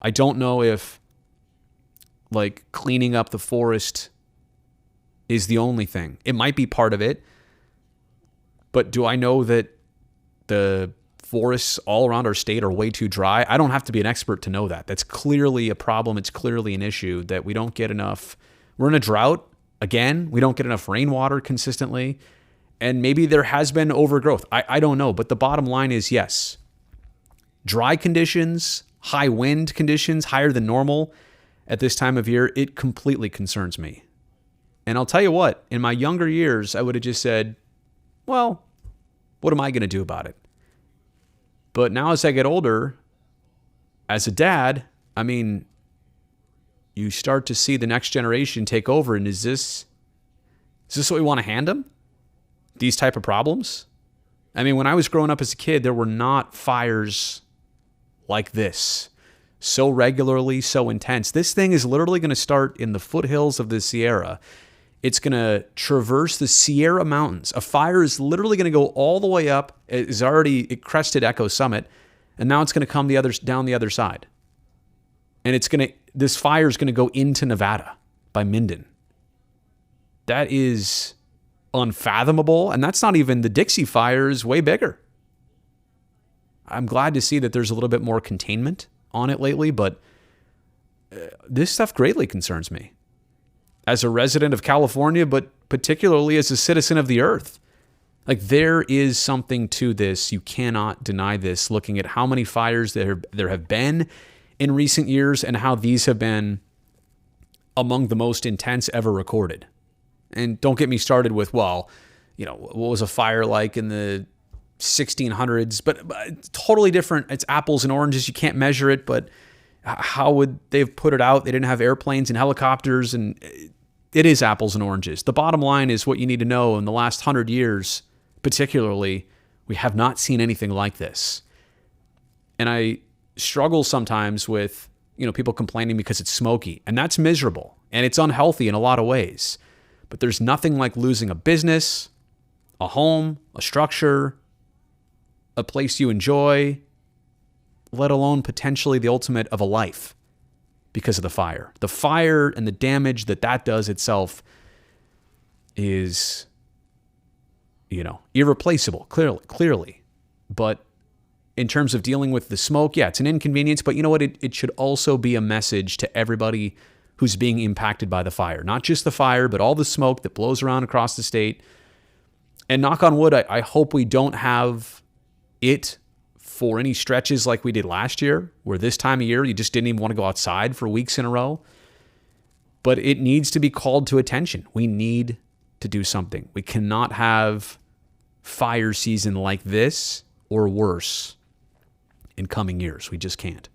I don't know if like cleaning up the forest is the only thing. It might be part of it, but do I know that the forests all around our state are way too dry? I don't have to be an expert to know that. That's clearly a problem. It's clearly an issue that we don't get enough. We're in a drought again. We don't get enough rainwater consistently. And maybe there has been overgrowth. I don't know. But the bottom line is yes, dry conditions, high wind conditions, higher than normal at this time of year, it completely concerns me. And I'll tell you what, in my younger years, I would have just said, well, what am I going to do about it? But now as I get older, as a dad, I mean, you start to see the next generation take over. And is this what we want to hand them? These type of problems? I mean, when I was growing up as a kid, there were not fires like this so regularly, so intense. This thing is literally going to start in the foothills of the Sierra. It's going to traverse the Sierra Mountains. A fire is literally going to go all the way up. It crested Echo Summit, and now it's going to come down the other side. And this fire is going to go into Nevada by Minden. That is unfathomable, and that's not even the Dixie fire is way bigger. I'm glad to see that there's a little bit more containment on it lately, but this stuff greatly concerns me as a resident of California, but particularly as a citizen of the earth. Like, there is something to this. You cannot deny this, looking at how many fires there have been in recent years and how these have been among the most intense ever recorded. And don't get me started with, well, what was a fire like in the 1600s? But it's totally different. It's apples and oranges. You can't measure it, but how would they have put it out? They didn't have airplanes and helicopters, and it is apples and oranges. The bottom line is what you need to know. In the last 100 years, particularly, we have not seen anything like this. And I struggle sometimes with, people complaining because it's smoky, and that's miserable, and it's unhealthy in a lot of ways. But there's nothing like losing a business, a home, a structure, a place you enjoy, let alone potentially the ultimate of a life because of the fire. The fire and the damage that does itself is, irreplaceable, clearly. But in terms of dealing with the smoke, yeah, it's an inconvenience, but you know what? It should also be a message to everybody who's being impacted by the fire. Not just the fire, but all the smoke that blows around across the state. And knock on wood, I hope we don't have it for any stretches like we did last year, where this time of year you just didn't even want to go outside for weeks in a row. But it needs to be called to attention. We need to do something. We cannot have fire season like this or worse in coming years. We just can't.